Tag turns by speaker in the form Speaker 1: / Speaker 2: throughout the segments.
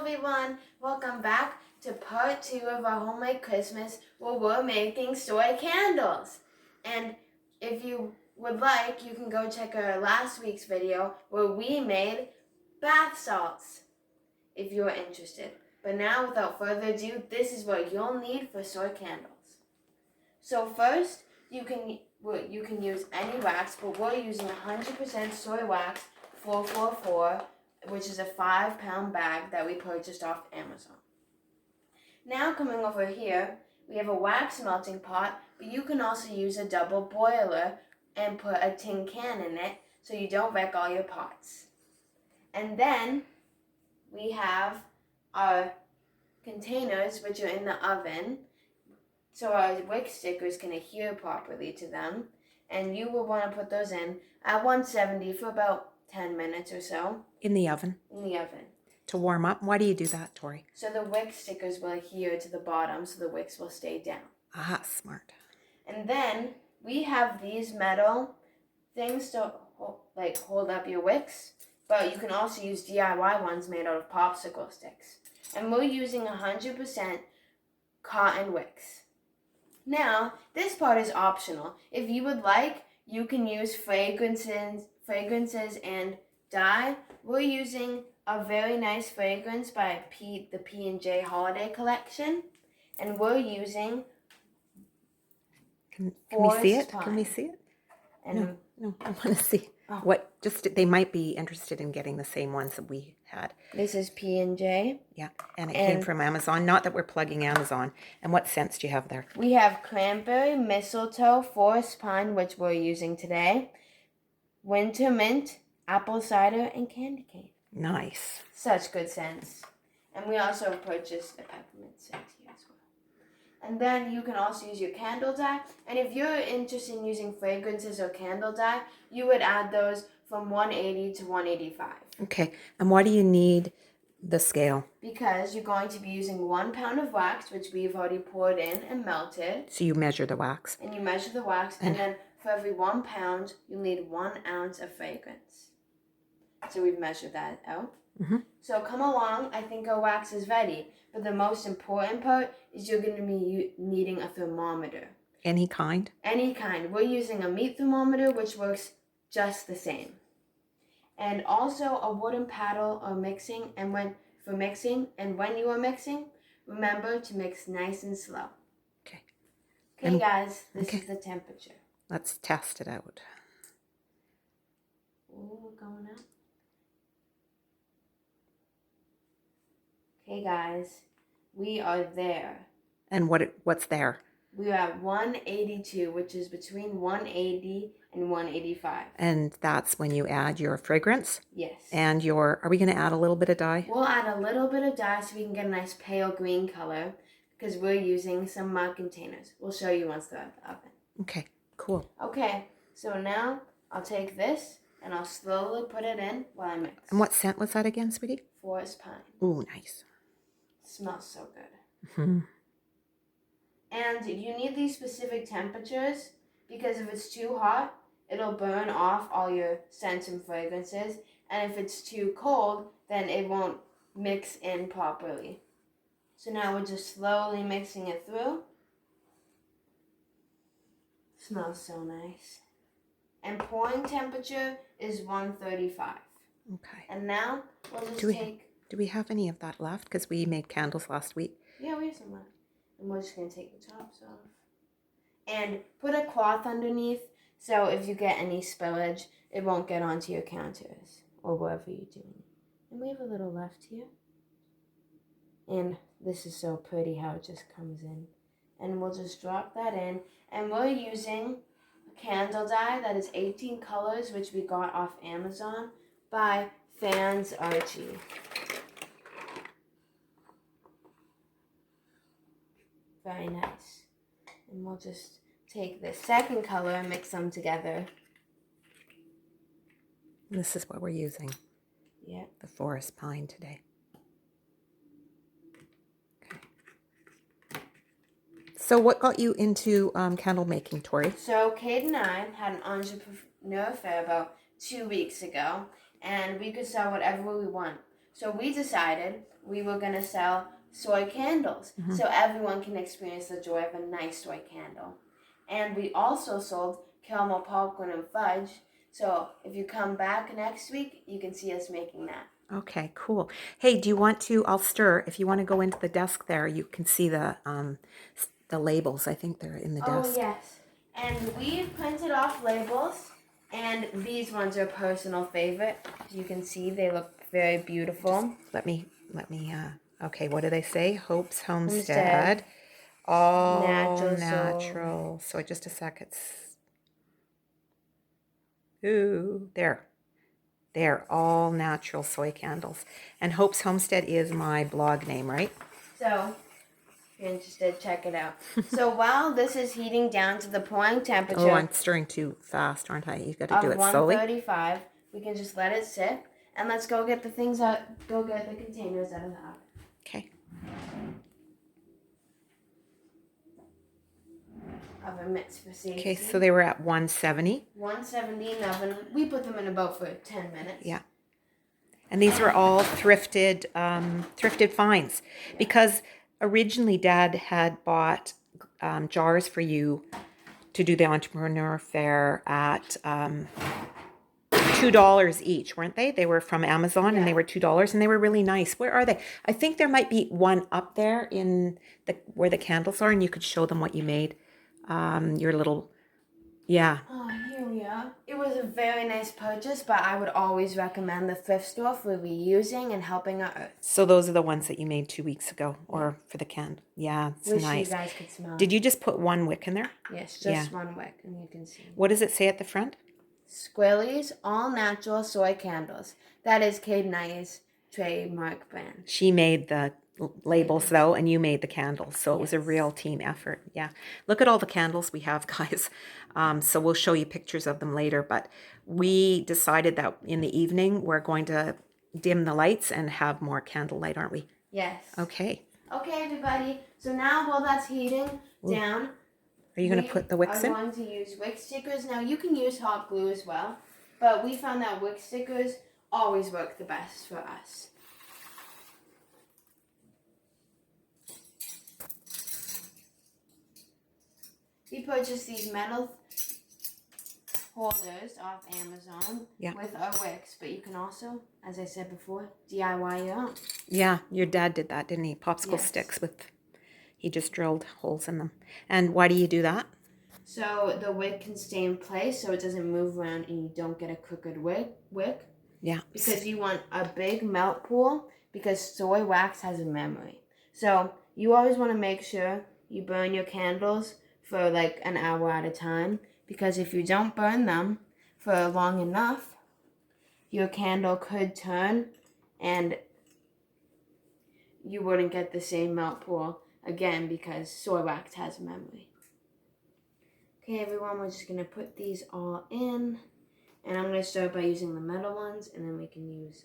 Speaker 1: everyone, welcome back to part 2 of our homemade Christmas where we're making soy candles. And if you would like, you can go check our last week's video where we made bath salts if you're interested. But now, without further ado, this is what you'll need for soy candles. So first, you can use any wax, but we're using 100% soy wax 444, which is a 5-pound bag that we purchased off Amazon. Now coming over here, we have a wax melting pot, but you can also use a double boiler and put a tin can in it so you don't wreck all your pots. And then we have our containers, which are in the oven, so our wick stickers can adhere properly to them. And you will want to put those in at 170 for about 10 minutes or so.
Speaker 2: In the oven?
Speaker 1: In the oven.
Speaker 2: To warm up? Why do you do that, Tori?
Speaker 1: So the wick stickers will adhere to the bottom so the wicks will stay down.
Speaker 2: Ah, smart.
Speaker 1: And then we have these metal things to hold up your wicks, but you can also use DIY ones made out of popsicle sticks. And we're using 100% cotton wicks. Now, this part is optional. If you would like, you can use fragrances and dye. We're using a very nice fragrance by the P&J Holiday Collection, and we're using
Speaker 2: Can we see it?
Speaker 1: Pine.
Speaker 2: Can we see it?
Speaker 1: And
Speaker 2: No, I want to see. What? Just they might be interested in getting the same ones that we had.
Speaker 1: This is P&J.
Speaker 2: Yeah, and it came from Amazon. Not that we're plugging Amazon. And what scents do you have there?
Speaker 1: We have cranberry, mistletoe, forest pine, which we're using today, winter mint, apple cider, and candy cane.
Speaker 2: Nice.
Speaker 1: Such good scents. And we also purchased a peppermint scent here as well. And then you can also use your candle dye. And if you're interested in using fragrances or candle dye, you would add those from 180 to 185.
Speaker 2: Okay, and why do you need the scale?
Speaker 1: Because you're going to be using 1 pound of wax, which we've already poured in and melted.
Speaker 2: So you measure the wax.
Speaker 1: And you measure the wax, and then for every 1 pound, you'll need 1 ounce of fragrance. So we've measured that out.
Speaker 2: Mm-hmm.
Speaker 1: So come along, I think our wax is ready. But the most important part is you're going to be needing a thermometer.
Speaker 2: Any kind?
Speaker 1: Any kind. We're using a meat thermometer, which works just the same. And also a wooden paddle or mixing, and when you are mixing, remember to mix nice and slow.
Speaker 2: Okay.
Speaker 1: Okay, guys, this is the temperature.
Speaker 2: Let's test it out.
Speaker 1: Oh, we're going up. Okay, guys, we are there.
Speaker 2: And what's there?
Speaker 1: We are at 182, which is between 180 and 185.
Speaker 2: And that's when you add your fragrance?
Speaker 1: Yes.
Speaker 2: And are we going to add a little bit of dye?
Speaker 1: We'll add a little bit of dye so we can get a nice pale green color because we're using some mud containers. We'll show you once they're at the oven.
Speaker 2: Okay, cool.
Speaker 1: Okay, so now I'll take this and I'll slowly put it in while I mix.
Speaker 2: And what scent was that again, sweetie?
Speaker 1: Forest pine.
Speaker 2: Ooh, nice.
Speaker 1: Smells so good.
Speaker 2: Mm-hmm.
Speaker 1: And you need these specific temperatures because if it's too hot, it'll burn off all your scents and fragrances. And if it's too cold, then it won't mix in properly. So now we're just slowly mixing it through. Smells so nice. And pouring temperature is 135.
Speaker 2: Okay.
Speaker 1: And now we'll just
Speaker 2: Do we have any of that left? Because we made candles last week.
Speaker 1: Yeah, we have some left. And we're just going to take the tops off. And put a cloth underneath so if you get any spillage, it won't get onto your counters or wherever you're doing it. And we have a little left here. And this is so pretty how it just comes in. And we'll just drop that in. And we're using a candle dye that is 18 colors, which we got off Amazon by Fans Archie. Very nice. And we'll just take the second color and mix them together.
Speaker 2: This is what we're using.
Speaker 1: Yeah.
Speaker 2: The forest pine today. Okay. So what got you into candle making, Tori?
Speaker 1: So Kate and I had an entrepreneur fair about 2 weeks ago, and we could sell whatever we want. So we decided we were going to sell soy candles so everyone can experience the joy of a nice soy candle. And we also sold caramel popcorn and fudge. So if you come back next week, you can see us making that.
Speaker 2: Okay, cool. Hey, do you want to, I'll stir. If you want to go into the desk there, you can see the labels. I think they're in the desk.
Speaker 1: Oh, yes. And we've printed off labels, and these ones are a personal favorite. You can see they look very beautiful.
Speaker 2: Let me, okay, what do they say? Hope's Homestead.
Speaker 1: Homestead.
Speaker 2: All
Speaker 1: Natural
Speaker 2: natural. So just a sec. Ooh, there. They're all natural soy candles. And Hope's Homestead is my blog name, right?
Speaker 1: So, if you're interested, check it out. So while this is heating down to the pouring temperature
Speaker 2: Oh, I'm stirring too fast, aren't I? You got to do
Speaker 1: of
Speaker 2: it slowly.
Speaker 1: 135, we can just let it sit. And let's go get the things out, go get the containers out of the oven.
Speaker 2: Okay.
Speaker 1: Oven mitts for safety.
Speaker 2: Okay, so they were at 170.
Speaker 1: 170 in the oven. We put them in about for 10 minutes.
Speaker 2: Yeah. And these were all thrifted finds, because originally Dad had bought jars for you to do the entrepreneur fair at $2 each, weren't they? They were from Amazon, and they were $2, and they were really nice. Where are they? I think there might be one up there in where the candles are, and you could show them what you made. Your little, yeah.
Speaker 1: Oh, here we are. It was a very nice purchase, but I would always recommend the thrift store for reusing and helping our earth.
Speaker 2: So those are the ones that you made 2 weeks ago, or for the candle. Yeah, it's
Speaker 1: Wish
Speaker 2: nice.
Speaker 1: you guys could smell.
Speaker 2: Did you just put one wick in there?
Speaker 1: Yes, just one wick, and you can see.
Speaker 2: What does it say at the front?
Speaker 1: Squilly's All Natural Soy Candles. That is Kate Nye's trademark brand.
Speaker 2: She made the labels though, and you made the candles, so it was a real team effort. Yeah, look at all the candles we have, guys. So we'll show you pictures of them later, but we decided that in the evening we're going to dim the lights and have more candlelight, aren't we?
Speaker 1: Yes.
Speaker 2: Okay,
Speaker 1: Everybody. So now while that's heating down,
Speaker 2: are you going to put the wicks in?
Speaker 1: I'm going to use wick stickers. Now you can use hot glue as well, but we found that wick stickers always work the best for us. We purchased these metal holders off Amazon with our wicks, but you can also, as I said before, DIY your own.
Speaker 2: Yeah, your dad did that, didn't he? Popsicle sticks he just drilled holes in them. And why do you do that?
Speaker 1: So the wick can stay in place so it doesn't move around and you don't get a crooked wick.
Speaker 2: Yeah.
Speaker 1: Because you want a big melt pool, because soy wax has a memory. So you always want to make sure you burn your candles for like an hour at a time, because if you don't burn them for long enough, your candle could turn and you wouldn't get the same melt pool again, because soy wax has a memory. Okay, everyone, we're just going to put these all in, and I'm going to start by using the metal ones, and then we can use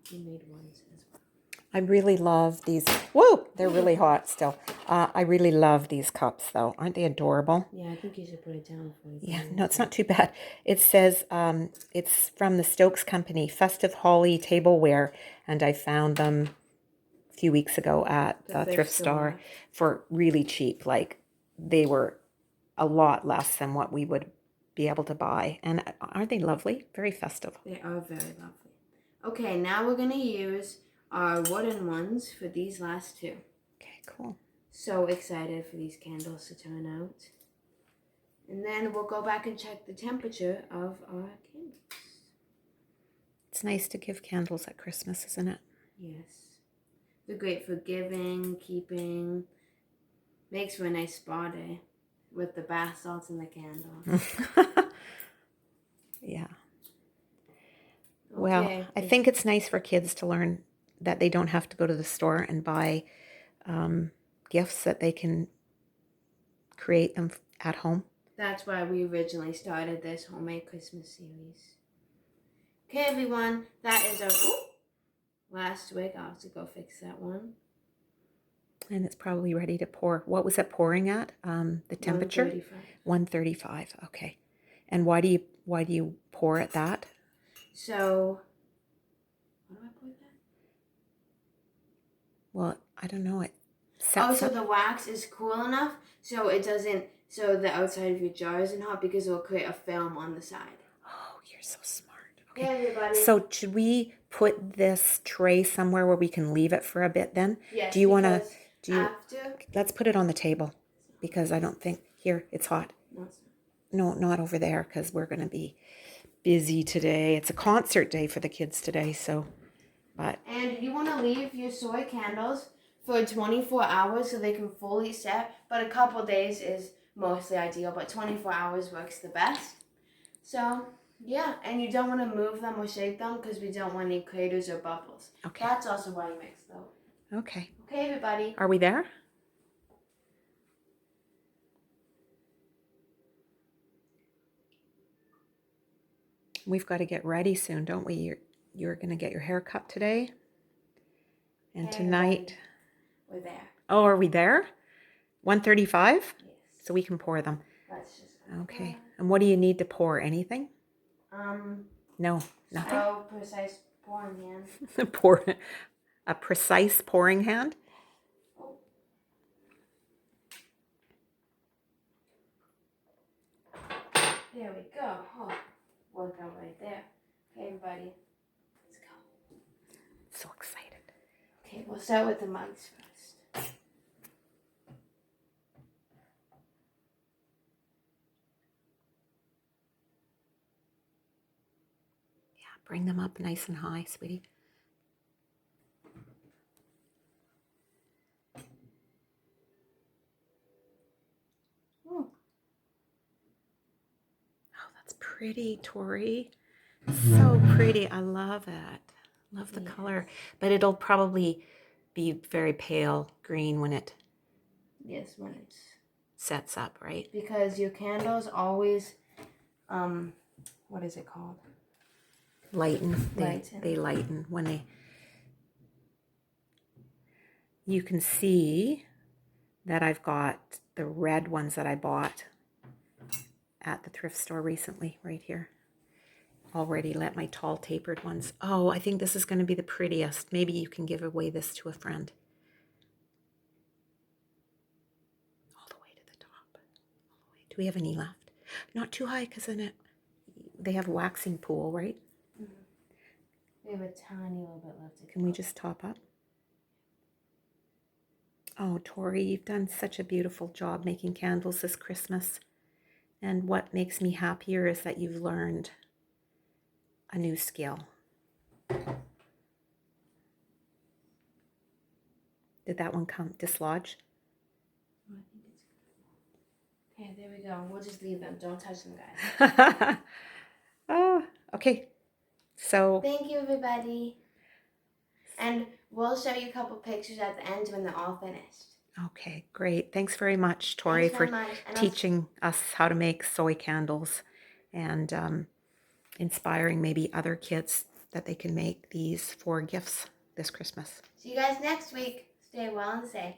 Speaker 1: homemade ones as well.
Speaker 2: I really love these. Whoa, they're really hot still. I really love these cups, though. Aren't they adorable?
Speaker 1: Yeah, I think you should put it down for you.
Speaker 2: Yeah, no, it's not too bad. It says it's from the Stokes Company, Festive Holly Tableware, and I found them a few weeks ago at the thrift store for really cheap. Like, they were a lot less than what we would be able to buy. And aren't they lovely? Very festive.
Speaker 1: They are very lovely. Okay, now we're going to use our wooden ones for these last two.
Speaker 2: Okay, cool.
Speaker 1: So excited for these candles to turn out. And then we'll go back and check the temperature of our candles.
Speaker 2: It's nice to give candles at Christmas, isn't it?
Speaker 1: Yes. They're great for giving, keeping. Makes for a nice spa day with the bath salts and the candle.
Speaker 2: Yeah. Well, I think it's nice for kids to learn that they don't have to go to the store and buy gifts, that they can create them at home.
Speaker 1: That's why we originally started this homemade Christmas series. Okay, everyone, that is our last wick. I'll have to go fix that one.
Speaker 2: And it's probably ready to pour. What was it pouring at? The temperature?
Speaker 1: 135.
Speaker 2: 135. Okay. And why do you pour at that?
Speaker 1: So, what do I pour that?
Speaker 2: Well, I don't know. It
Speaker 1: Oh,
Speaker 2: sets
Speaker 1: so
Speaker 2: up.
Speaker 1: the wax is cool enough so it doesn't, so the outside of your jar isn't hot because it will create a film on the side.
Speaker 2: Oh, you're so smart.
Speaker 1: Hey,
Speaker 2: Okay.
Speaker 1: everybody.
Speaker 2: So should we put this tray somewhere where we can leave it for a bit then?
Speaker 1: Yes,
Speaker 2: Do you want to,
Speaker 1: because after...
Speaker 2: let's put it on the table because I don't think, here, it's hot.
Speaker 1: No, it's not.
Speaker 2: No, not over there because we're going to be busy today. It's a concert day for the kids today, so, but.
Speaker 1: And you want to leave your soy candles for 24 hours so they can fully set, but a couple days is mostly ideal, but 24 hours works the best. So, yeah, and you don't want to move them or shake them because we don't want any craters or bubbles.
Speaker 2: Okay.
Speaker 1: That's also why you mix though.
Speaker 2: Okay.
Speaker 1: Okay, everybody.
Speaker 2: Are we there? We've got to get ready soon, don't we? You're going to get your hair cut today. And
Speaker 1: Okay,
Speaker 2: tonight.
Speaker 1: We're there.
Speaker 2: Oh, are we there? 1:35?
Speaker 1: Yes.
Speaker 2: So we can pour them.
Speaker 1: Let's just...
Speaker 2: Okay. And what do you need to pour? Anything? No, nothing.
Speaker 1: So precise pouring hand.
Speaker 2: Pour a precise pouring hand.
Speaker 1: Oh. There we go. Oh, work out right there. Okay, everybody. Let's go.
Speaker 2: So excited.
Speaker 1: Okay, we'll start with the mugs first.
Speaker 2: Yeah, bring them up nice and high, sweetie.
Speaker 1: Ooh.
Speaker 2: Oh, that's pretty, Tori. So pretty. I love it. Love the color. But it'll probably be very pale green when it
Speaker 1: Yes, when it's...
Speaker 2: sets up, right?
Speaker 1: Because your candles always, what is it called?
Speaker 2: Lighten.
Speaker 1: Lighten.
Speaker 2: They lighten when they... You can see that I've got the red ones that I bought at the thrift store recently, right here. Already lit my tall tapered ones. Oh, I think this is going to be the prettiest. Maybe you can give away this to a friend. All the way to the top. All the way. Do we have any left? Not too high because then they have a waxing pool, right?
Speaker 1: Mm-hmm. We have a tiny little bit left.
Speaker 2: Can we just top up? Oh, Tori, you've done such a beautiful job making candles this Christmas. And what makes me happier is that you've learned a new skill. Did that one dislodge?
Speaker 1: Oh, I think it's... Okay, there we go. We'll just leave them. Don't touch them, guys.
Speaker 2: Oh, okay. So
Speaker 1: Thank you, everybody. And we'll show you a couple pictures at the end when they're all finished.
Speaker 2: okay, great. Thanks very much, Tori,
Speaker 1: Thanks
Speaker 2: for
Speaker 1: very much. And
Speaker 2: teaching us how to make soy candles and inspiring maybe other kids that they can make these for gifts this Christmas.
Speaker 1: see you guys next week. Stay well and safe.